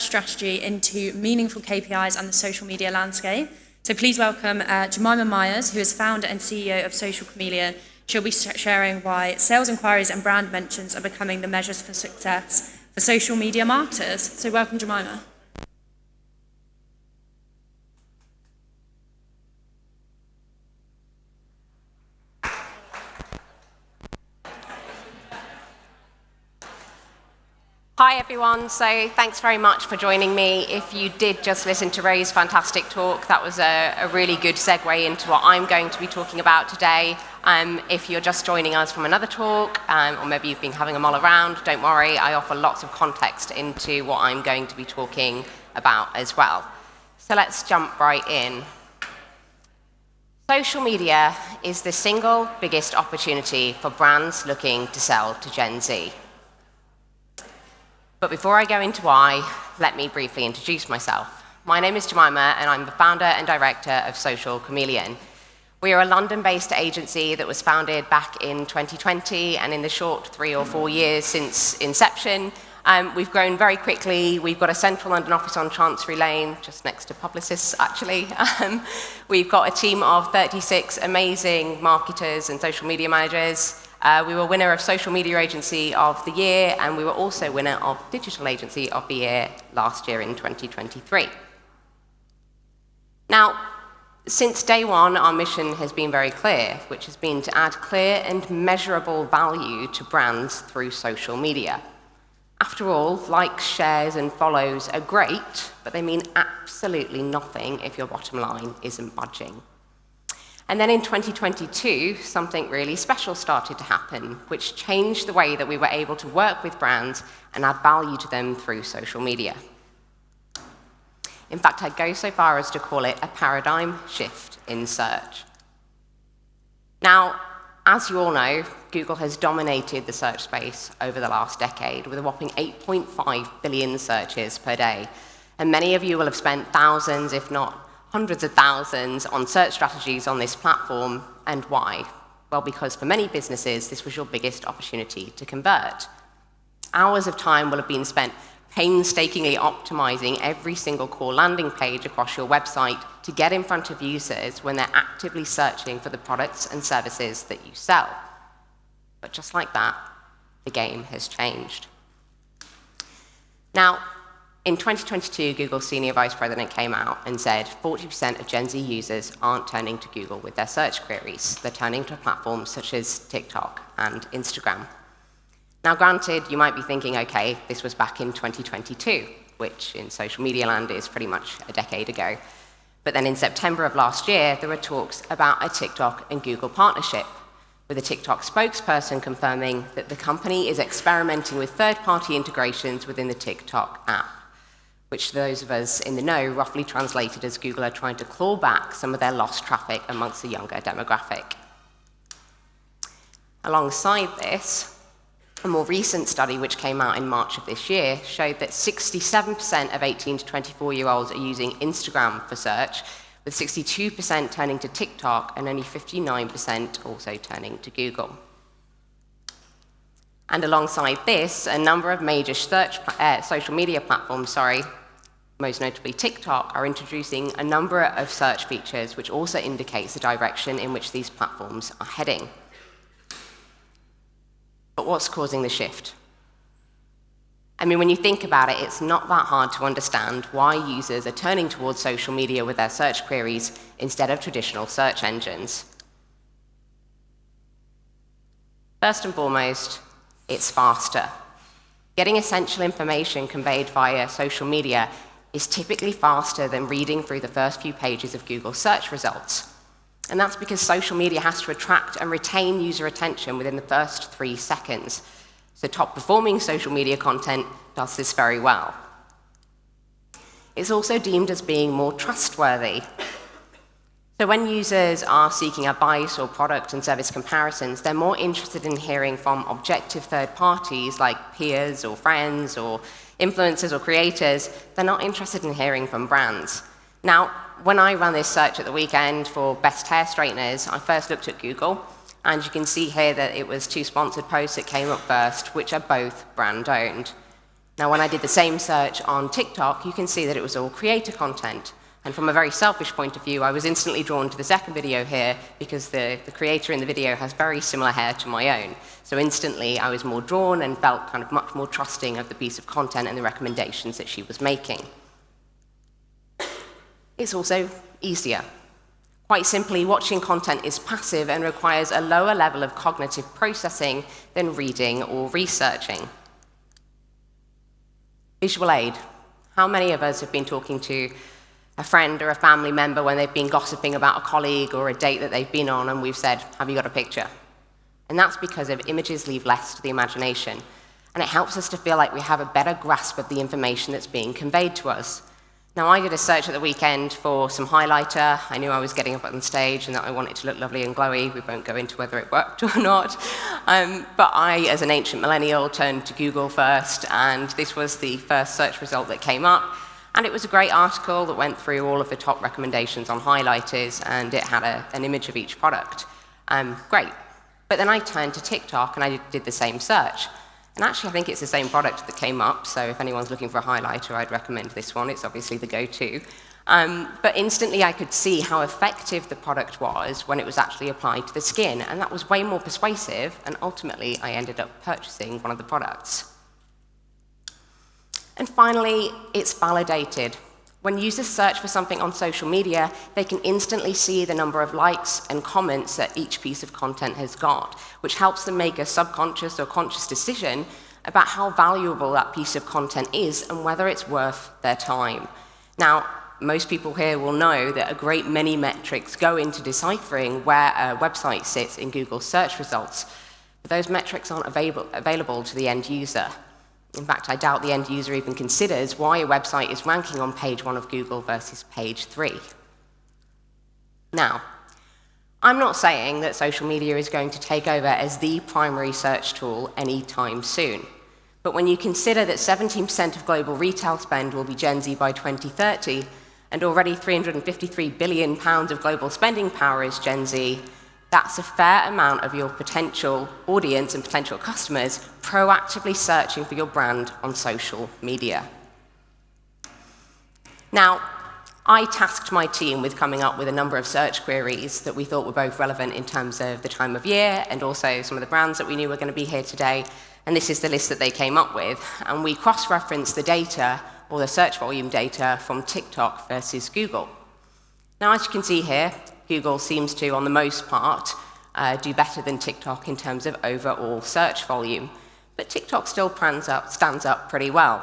strategy into meaningful KPIs and the social media landscape. So please welcome Jemima Myers, who is founder and CEO of Social Chameleon. She'll be sharing why sales inquiries and brand mentions are becoming the measures for success for social media marketers. So welcome, Jemima. Hi everyone, so thanks very much for joining me. If you did just listen to Ray's fantastic talk, that was a really good segue into what I'm going to be talking about today. If you're just joining us from another talk, or maybe you've been having a mull around, don't worry, I offer lots of context into what I'm going to be talking about as well. So let's jump right in. Social media is the single biggest opportunity for brands looking to sell to Gen Z. But before I go into why, let me briefly introduce myself. My name is Jemima, and I'm the founder and director of Social Chameleon. We are a London-based agency that was founded back in 2020, and in the short 3 or 4 years since inception, we've grown very quickly. We've got a central London office on Chancery Lane, just next to Publicis, actually. We've got a team of 36 amazing marketers and social media managers. We were winner of Social Media Agency of the Year, and we were also winner of Digital Agency of the Year last year in 2023. Now, since day one, our mission has been very clear, which has been to add clear and measurable value to brands through social media. After all, likes, shares, and follows are great, but they mean absolutely nothing if your bottom line isn't budging. And then in 2022, something really special started to happen, which changed the way that we were able to work with brands and add value to them through social media. In fact, I'd go so far as to call it a paradigm shift in search. Now, as you all know, Google has dominated the search space over the last decade with a whopping 8.5 billion searches per day. And many of you will have spent thousands, if not hundreds of thousands, on search strategies on this platform. And why? Well, because for many businesses, this was your biggest opportunity to convert. Hours of time will have been spent painstakingly optimizing every single core landing page across your website to get in front of users when they're actively searching for the products and services that you sell. But just like that, the game has changed. Now, in 2022, Google's senior vice president came out and said 40% of Gen Z users aren't turning to Google with their search queries. They're turning to platforms such as TikTok and Instagram. Now, granted, you might be thinking, okay, this was back in 2022, which in social media land is pretty much a decade ago. But then in September of last year, there were talks about a TikTok and Google partnership, with a TikTok spokesperson confirming that the company is experimenting with third-party integrations within the TikTok app, which those of us in the know roughly translated as Google are trying to claw back some of their lost traffic amongst the younger demographic. Alongside this, a more recent study which came out in March of this year showed that 67% of 18 to 24-year-olds are using Instagram for search, with 62% turning to TikTok and only 59% also turning to Google. And alongside this, a number of major social media platforms, most notably TikTok, are introducing a number of search features which also indicates the direction in which these platforms are heading. But what's causing the shift? I mean, when you think about it, it's not that hard to understand why users are turning towards social media with their search queries instead of traditional search engines. First and foremost, it's faster. Getting essential information conveyed via social media is typically faster than reading through the first few pages of Google search results. And that's because social media has to attract and retain user attention within the first 3 seconds. So top-performing social media content does this very well. It's also deemed as being more trustworthy. So when users are seeking advice or product and service comparisons, they're more interested in hearing from objective third parties like peers or friends or influencers or creators. They're not interested in hearing from brands. Now, when I ran this search at the weekend for best hair straighteners, I first looked at Google, and you can see here that it was 2 sponsored posts that came up first, which are both brand-owned. Now, when I did the same search on TikTok, you can see that it was all creator content. And from a very selfish point of view, I was instantly drawn to the second video here because the creator in the video has very similar hair to my own. So instantly, I was more drawn and felt kind of much more trusting of the piece of content and the recommendations that she was making. It's also easier. Quite simply, watching content is passive and requires a lower level of cognitive processing than reading or researching. Visual aid. How many of us have been talking to a friend or a family member when they've been gossiping about a colleague or a date that they've been on, and we've said, "Have you got a picture?" And that's because of images leave less to the imagination, and it helps us to feel like we have a better grasp of the information that's being conveyed to us. Now, I did a search at the weekend for some highlighter. I knew I was getting up on stage and that I wanted to look lovely and glowy. We won't go into whether it worked or not. But I, as an ancient millennial, turned to Google first, and this was the first search result that came up. And it was a great article that went through all of the top recommendations on highlighters, and it had an image of each product. Great. But then I turned to TikTok and I did the same search. And actually, I think it's the same product that came up, so if anyone's looking for a highlighter, I'd recommend this one. It's obviously the go-to. But instantly, I could see how effective the product was when it was actually applied to the skin, and that was way more persuasive, and ultimately, I ended up purchasing one of the products. And finally, it's validated. When users search for something on social media, they can instantly see the number of likes and comments that each piece of content has got, which helps them make a subconscious or conscious decision about how valuable that piece of content is and whether it's worth their time. Now, most people here will know that a great many metrics go into deciphering where a website sits in Google's search results, but those metrics aren't available to the end user. In fact, I doubt the end user even considers why a website is ranking on page 1 of Google versus page 3. Now, I'm not saying that social media is going to take over as the primary search tool anytime soon. But when you consider that 17% of global retail spend will be Gen Z by 2030, and already £353 billion of global spending power is Gen Z, that's a fair amount of your potential audience and potential customers proactively searching for your brand on social media. Now, I tasked my team with coming up with a number of search queries that we thought were both relevant in terms of the time of year and also some of the brands that we knew were going to be here today. And this is the list that they came up with. And we cross-referenced the data, or the search volume data, from TikTok versus Google. Now, as you can see here, Google seems to, on the most part, do better than TikTok in terms of overall search volume. But TikTok still stands up pretty well.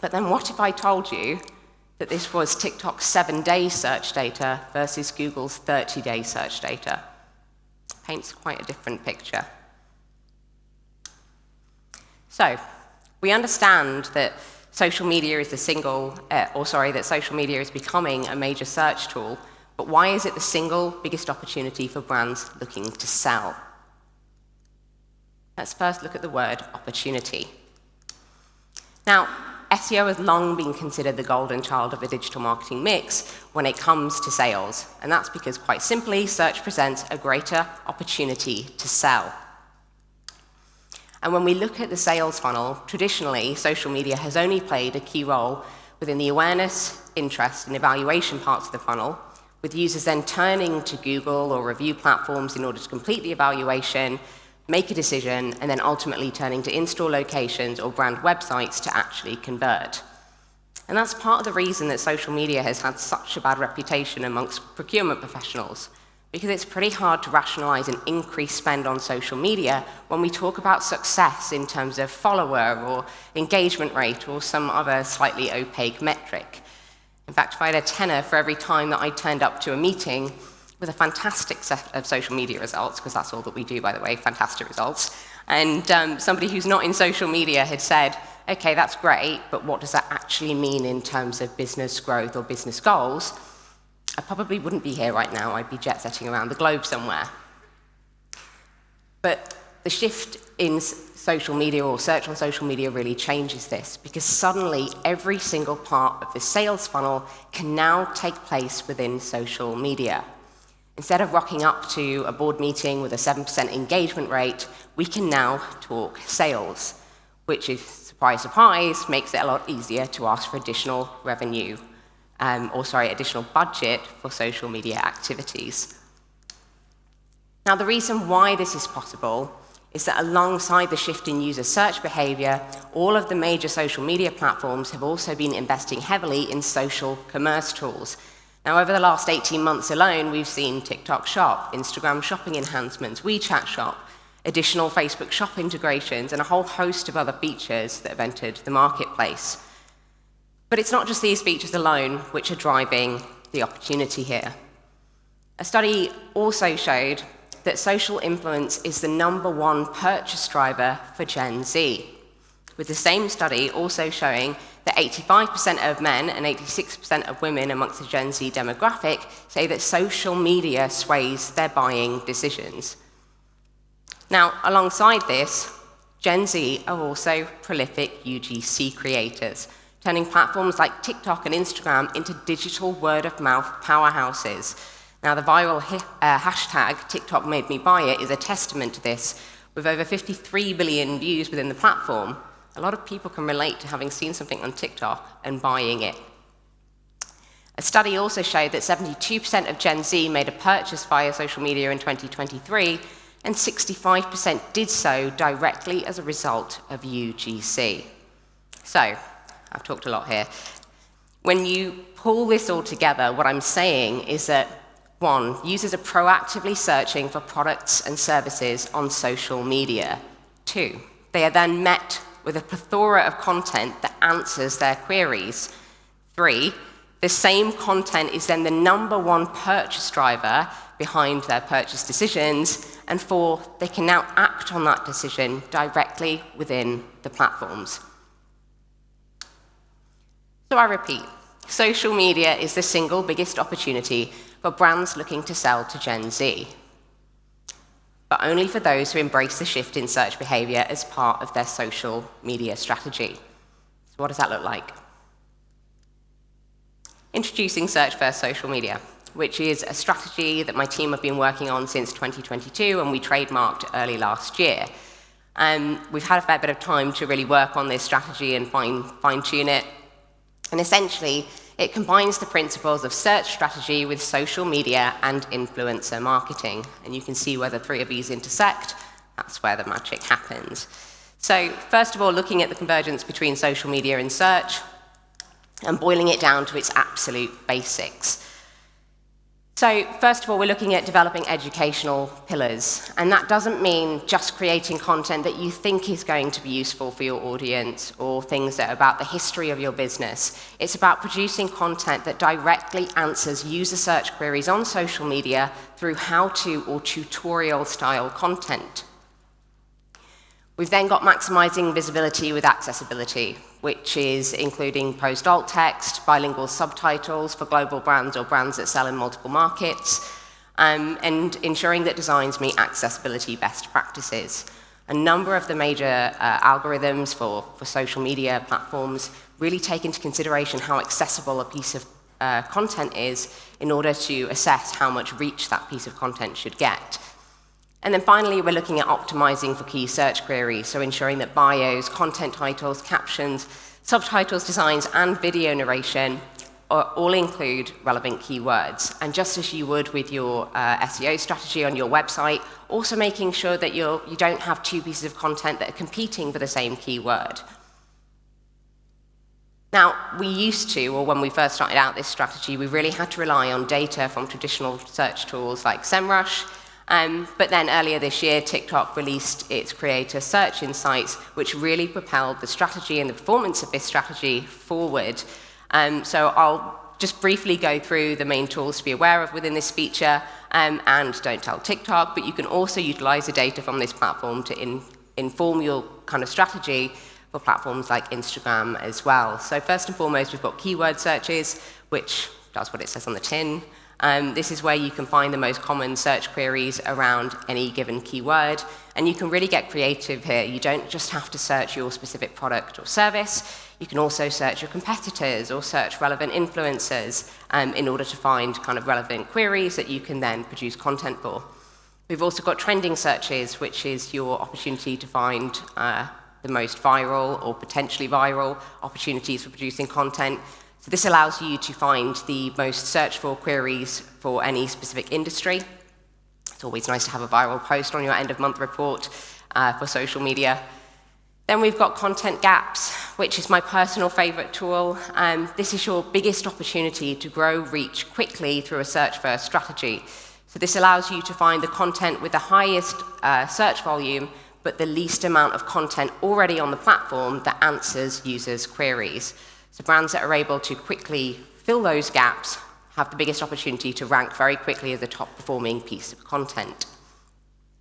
But then what if I told you that this was TikTok's 7-day search data versus Google's 30-day search data? Paints quite a different picture. So, we understand that social media is that social media is becoming a major search tool. But why is it the single biggest opportunity for brands looking to sell? Let's first look at the word opportunity. Now, SEO has long been considered the golden child of the digital marketing mix when it comes to sales. And that's because, quite simply, search presents a greater opportunity to sell. And when we look at the sales funnel, traditionally, social media has only played a key role within the awareness, interest, and evaluation parts of the funnel, with users then turning to Google or review platforms in order to complete the evaluation, make a decision, and then ultimately turning to in-store locations or brand websites to actually convert. And that's part of the reason that social media has had such a bad reputation amongst procurement professionals, because it's pretty hard to rationalize an increased spend on social media when we talk about success in terms of follower or engagement rate or some other slightly opaque metric. In fact, if I had a tenner for every time that I turned up to a meeting with a fantastic set of social media results, because that's all that we do, by the way, fantastic results, and somebody who's not in social media had said, okay, that's great, but what does that actually mean in terms of business growth or business goals? I probably wouldn't be here right now. I'd be jet-setting around the globe somewhere. But the shift in social media or search on social media really changes this, because suddenly every single part of the sales funnel can now take place within social media. Instead of rocking up to a board meeting with a 7% engagement rate, we can now talk sales, which is price of pies makes it a lot easier to ask for additional revenue, additional budget for social media activities. Now, the reason why this is possible is that alongside the shift in user search behavior, all of the major social media platforms have also been investing heavily in social commerce tools. Now, over the last 18 months alone, we've seen TikTok Shop, Instagram shopping enhancements, WeChat Shop, additional Facebook Shop integrations, and a whole host of other features that have entered the marketplace. But it's not just these features alone which are driving the opportunity here. A study also showed that social influence is the #1 purchase driver for Gen Z, with the same study also showing that 85% of men and 86% of women amongst the Gen Z demographic say that social media sways their buying decisions. Now, alongside this, Gen Z are also prolific UGC creators, turning platforms like TikTok and Instagram into digital word-of-mouth powerhouses. Now, the viral hashtag TikTok made me buy it is a testament to this. With over 53 billion views within the platform, a lot of people can relate to having seen something on TikTok and buying it. A study also showed that 72% of Gen Z made a purchase via social media in 2023, and 65% did so directly as a result of UGC. So, I've talked a lot here. When you pull this all together, what I'm saying is that 1, users are proactively searching for products and services on social media. 2, they are then met with a plethora of content that answers their queries. 3, the same content is then the #1 purchase driver behind their purchase decisions. And 4, they can now act on that decision directly within the platforms. So I repeat, social media is the single biggest opportunity for brands looking to sell to Gen Z, but only for those who embrace the shift in search behavior as part of their social media strategy. So what does that look like? Introducing Search-First Social Media, which is a strategy that my team have been working on since 2022, and we trademarked early last year. We've had a fair bit of time to really work on this strategy and fine-tune it. And essentially, it combines the principles of search strategy with social media and influencer marketing. And you can see where the 3 of these intersect. That's where the magic happens. So first of all, looking at the convergence between social media and search, and boiling it down to its absolute basics. So first of all, we're looking at developing educational pillars, and that doesn't mean just creating content that you think is going to be useful for your audience or things that are about the history of your business. It's about producing content that directly answers user search queries on social media through how-to or tutorial-style content. We've then got maximizing visibility with accessibility, which is including post-alt text, bilingual subtitles for global brands or brands that sell in multiple markets, and ensuring that designs meet accessibility best practices. A number of the major algorithms for social media platforms really take into consideration how accessible a piece of content is in order to assess how much reach that piece of content should get. And then finally, we're looking at optimizing for key search queries, so ensuring that bios, content titles, captions, subtitles, designs, and video narration all include relevant keywords. And just as you would with your SEO strategy on your website, also making sure that you don't have 2 pieces of content that are competing for the same keyword. Now, we used to, or when we first started out this strategy, we really had to rely on data from traditional search tools like SEMrush. But then earlier this year, TikTok released its Creator Search Insights, which really propelled the strategy and the performance of this strategy forward. So I'll just briefly go through the main tools to be aware of within this feature, and don't tell TikTok, but you can also utilize the data from this platform to inform your kind of strategy for platforms like Instagram as well. So first and foremost, we've got keyword searches, which does what it says on the tin. This is where you can find the most common search queries around any given keyword, and you can really get creative here. You don't just have to search your specific product or service. You can also search your competitors or search relevant influencers in order to find kind of relevant queries that you can then produce content for. We've also got trending searches, which is your opportunity to find the most viral or potentially viral opportunities for producing content. So this allows you to find the most searched for queries for any specific industry. It's always nice to have a viral post on your end of month report for social media. Then we've got content gaps, which is my personal favorite tool. This is your biggest opportunity to grow reach quickly through a search-first strategy. So this allows you to find the content with the highest search volume, but the least amount of content already on the platform that answers users' queries. So brands that are able to quickly fill those gaps have the biggest opportunity to rank very quickly as a top-performing piece of content.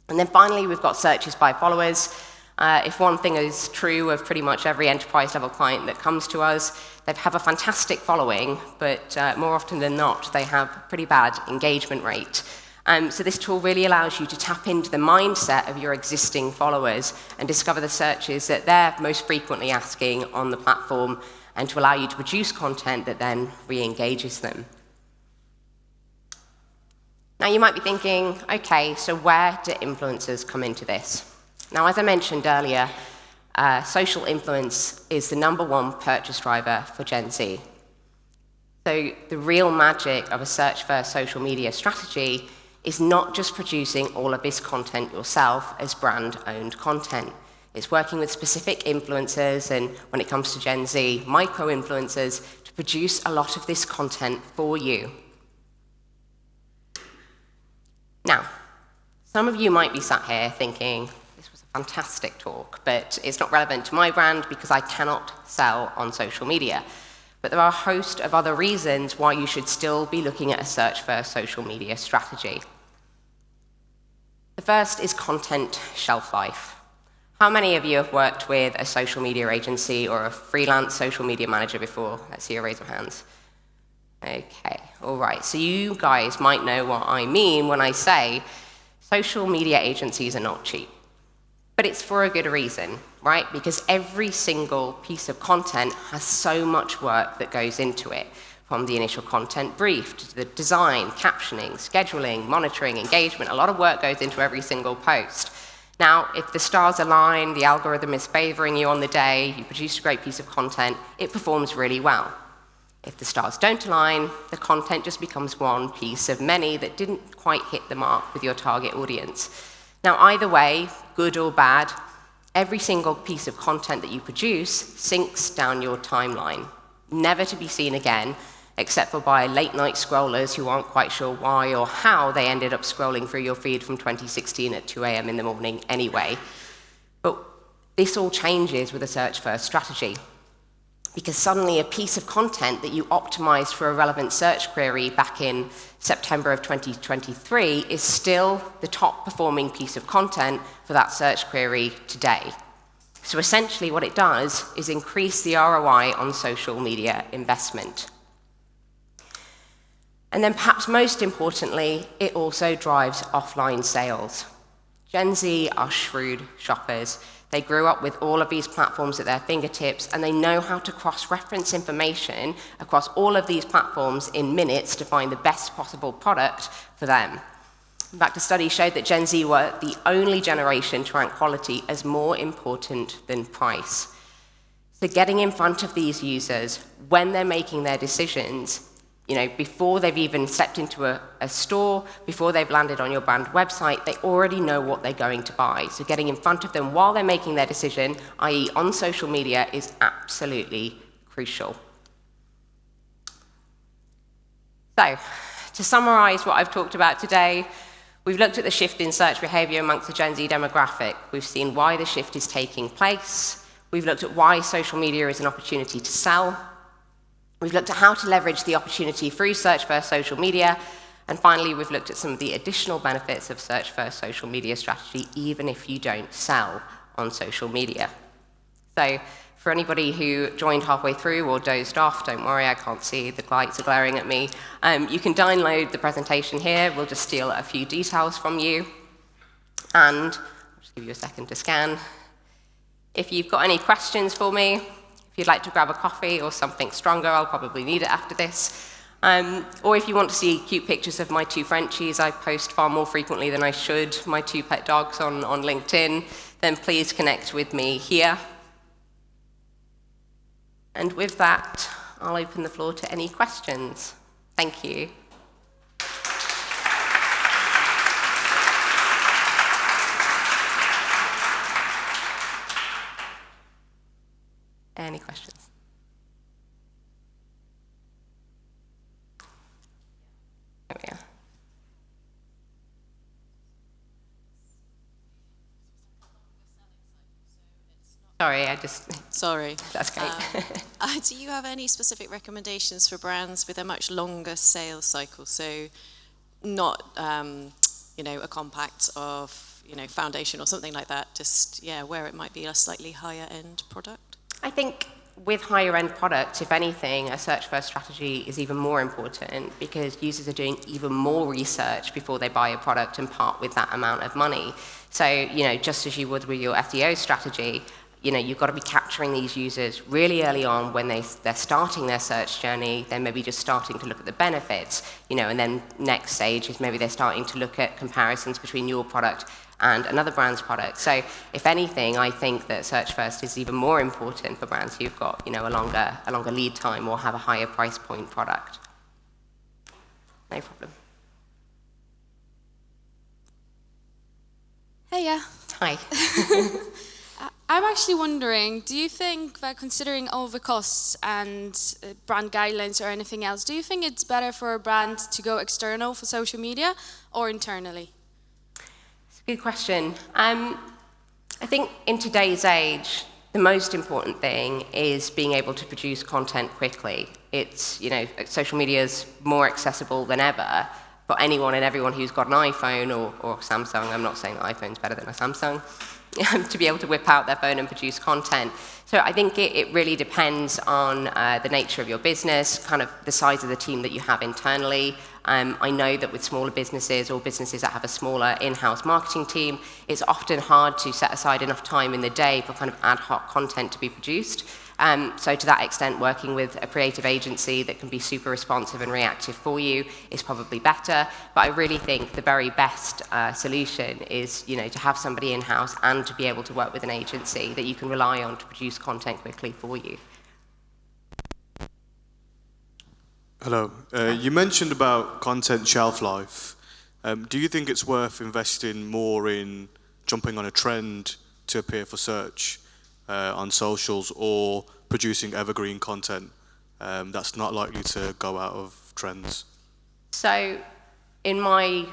And then finally, we've got searches by followers. If one thing is true of pretty much every enterprise-level client that comes to us, they have a fantastic following, but more often than not, they have a pretty bad engagement rate. So this tool really allows you to tap into the mindset of your existing followers and discover the searches that they're most frequently asking on the platform, and to allow you to produce content that then re-engages them. Now you might be thinking, okay, so where do influencers come into this? Now, as I mentioned earlier, social influence is the #1 purchase driver for Gen Z. So the real magic of a search-first social media strategy is not just producing all of this content yourself as brand-owned content. It's working with specific influencers, and when it comes to Gen Z, micro-influencers, to produce a lot of this content for you. Now, some of you might be sat here thinking, fantastic talk, but it's not relevant to my brand because I cannot sell on social media. But there are a host of other reasons why you should still be looking at a search-first social media strategy. The first is content shelf life. How many of you have worked with a social media agency or a freelance social media manager before? Let's see a raise of hands. Okay, all right. So you guys might know what I mean when I say social media agencies are not cheap. But it's for a good reason, right? Because every single piece of content has so much work that goes into it, from the initial content brief to the design, captioning, scheduling, monitoring, engagement. A lot of work goes into every single post. Now, if the stars align, the algorithm is favoring you on the day, you produce a great piece of content, it performs really well. If the stars don't align, the content just becomes one piece of many that didn't quite hit the mark with your target audience. Now, either way, good or bad, every single piece of content that you produce sinks down your timeline, never to be seen again, except for by late-night scrollers who aren't quite sure why or how they ended up scrolling through your feed from 2016 at 2 a.m. in the morning anyway. But this all changes with a search-first strategy, because suddenly a piece of content that you optimized for a relevant search query back in September of 2023 is still the top performing piece of content for that search query today. So essentially what it does is increase the ROI on social media investment. And then perhaps most importantly, it also drives offline sales. Gen Z are shrewd shoppers. They grew up with all of these platforms at their fingertips, and they know how to cross-reference information across all of these platforms in minutes to find the best possible product for them. In fact, a study showed that Gen Z were the only generation to rank quality as more important than price. So getting in front of these users when they're making their decisions, before they've even stepped into a store, before they've landed on your brand website, they already know what they're going to buy. So getting in front of them while they're making their decision, i.e. on social media, is absolutely crucial. So, to summarize what I've talked about today, we've looked at the shift in search behavior amongst the Gen Z demographic. We've seen why the shift is taking place. We've looked at why social media is an opportunity to sell. We've looked at how to leverage the opportunity through search-first social media. And finally, we've looked at some of the additional benefits of search-first social media strategy, even if you don't sell on social media. So for anybody who joined halfway through or dozed off, don't worry, I can't see, the lights are glaring at me. You can download the presentation here. We'll just steal a few details from you. And I'll just give you a second to scan. If you've got any questions for me, if you'd like to grab a coffee or something stronger, I'll probably need it after this. Or if you want to see cute pictures of my 2 Frenchies, I post far more frequently than I should, my 2 pet dogs on LinkedIn, then please connect with me here. And with that, I'll open the floor to any questions. Thank you. Any questions? There we are. Sorry, Sorry. That's great. Do you have any specific recommendations for brands with a much longer sales cycle? So not, a compact of, foundation or something like that, just, where it might be a slightly higher end product? I think with higher end products, if anything, a search first strategy is even more important because users are doing even more research before they buy a product and part with that amount of money. So, just as you would with your SEO strategy, you've got to be capturing these users really early on when they're starting their search journey. They're maybe just starting to look at the benefits, and then next stage is maybe they're starting to look at comparisons between your product and another brand's product. So if anything, I think that search first is even more important for brands who've got, a longer lead time or have a higher price point product. No problem. Hey, yeah. Hi. I'm actually wondering, do you think that considering all the costs and brand guidelines or anything else, do you think it's better for a brand to go external for social media or internally? It's a good question. I think in today's age, the most important thing is being able to produce content quickly. It's, social media is more accessible than ever for anyone and everyone who's got an iPhone or Samsung. I'm not saying that iPhone's better than a Samsung. To be able to whip out their phone and produce content. So I think it really depends on the nature of your business, kind of the size of the team that you have internally. I know that with smaller businesses or businesses that have a smaller in-house marketing team, it's often hard to set aside enough time in the day for kind of ad hoc content to be produced. So to that extent, working with a creative agency that can be super responsive and reactive for you is probably better. But I really think the very best solution is, to have somebody in-house and to be able to work with an agency that you can rely on to produce content quickly for you. Hello. You mentioned about content shelf life. Do you think it's worth investing more in jumping on a trend to appear for search on socials or producing evergreen content that's not likely to go out of trends? So in my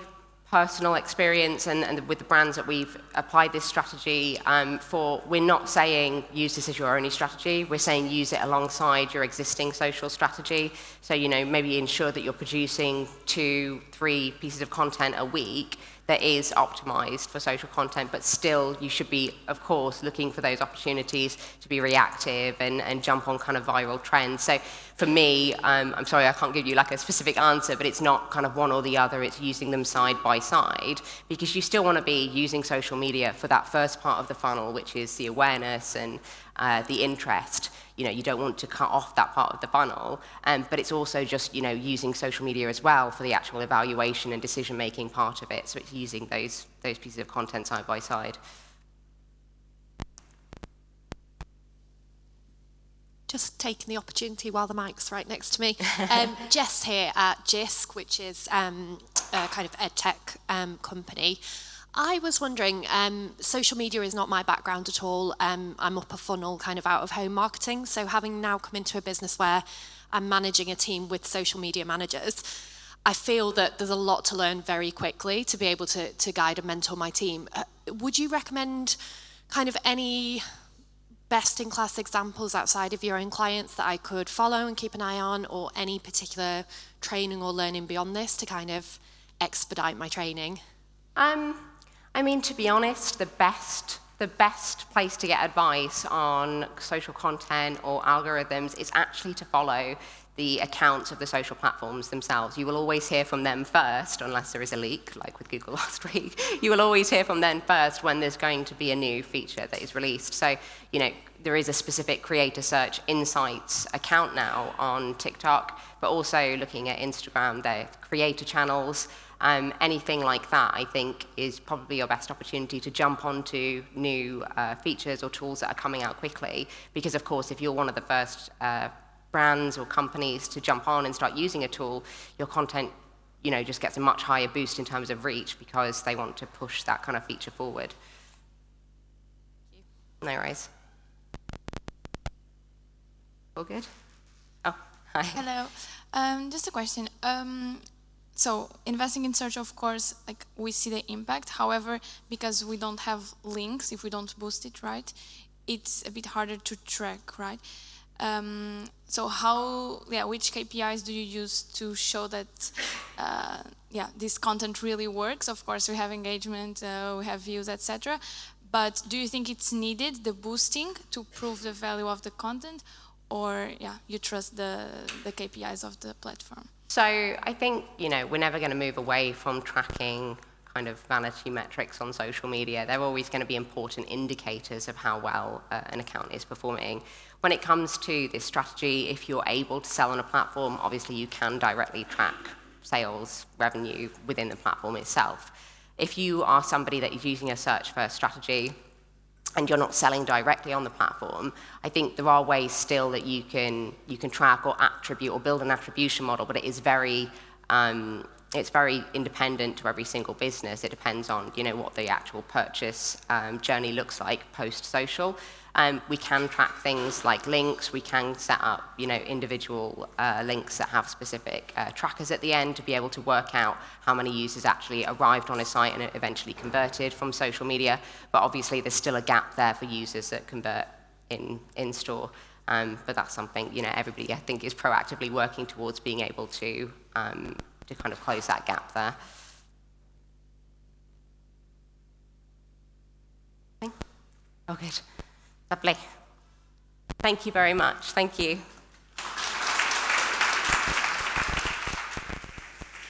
personal experience and with the brands that we've applied this strategy for, we're not saying use this as your only strategy. We're saying use it alongside your existing social strategy. So, maybe ensure that you're producing 2-3 pieces of content a week that is optimized for social content, but still you should be, of course, looking for those opportunities to be reactive and jump on kind of viral trends. So for me, I'm sorry, I can't give you like a specific answer, but it's not kind of one or the other, it's using them side by side, because you still want to be using social media for that first part of the funnel, which is the awareness and the interest. You don't want to cut off that part of the funnel, but it's also just, using social media as well for the actual evaluation and decision-making part of it. So it's using those pieces of content side by side. Just taking the opportunity while the mic's right next to me. Jess here at JISC, which is a kind of edtech company. I was wondering, social media is not my background at all. I'm upper funnel, kind of out of home marketing. So having now come into a business where I'm managing a team with social media managers, I feel that there's a lot to learn very quickly to be able to guide and mentor my team. Would you recommend kind of any best-in-class examples outside of your own clients that I could follow and keep an eye on, or any particular training or learning beyond this to kind of expedite my training? To be honest, the best place to get advice on social content or algorithms is actually to follow the accounts of the social platforms themselves. You will always hear from them first, unless there is a leak, like with Google last week. You will always hear from them first when there's going to be a new feature that is released. So, there is a specific Creator Search Insights account now on TikTok, but also looking at Instagram, their creator channels. Anything like that, I think, is probably your best opportunity to jump onto new features or tools that are coming out quickly. Because, of course, if you're one of the first brands or companies to jump on and start using a tool, your content, just gets a much higher boost in terms of reach because they want to push that kind of feature forward. No worries. All good? Oh, hi. Hello. Just a question. So investing in search, of course, like we see the impact. However, because we don't have links, if we don't boost it, right, it's a bit harder to track, right? So which KPIs do you use to show that, this content really works? Of course, we have engagement, we have views, etc. But do you think it's needed, the boosting, to prove the value of the content? Or, you trust the KPIs of the platform? So I think, we're never going to move away from tracking kind of vanity metrics on social media. They're always going to be important indicators of how well an account is performing. When it comes to this strategy, if you're able to sell on a platform, obviously you can directly track sales revenue within the platform itself. If you are somebody that is using a search-first strategy and you're not selling directly on the platform, I think there are ways still that you can track or attribute or build an attribution model, but it is it's very independent to every single business. It depends on what the actual purchase journey looks like post-social. We can track things like links. We can set up individual links that have specific trackers at the end to be able to work out how many users actually arrived on a site and eventually converted from social media. But obviously there's still a gap there for users that convert in store. But that's something everybody, I think, is proactively working towards being able to kind of close that gap there. Oh, good. Lovely. Thank you very much. Thank you.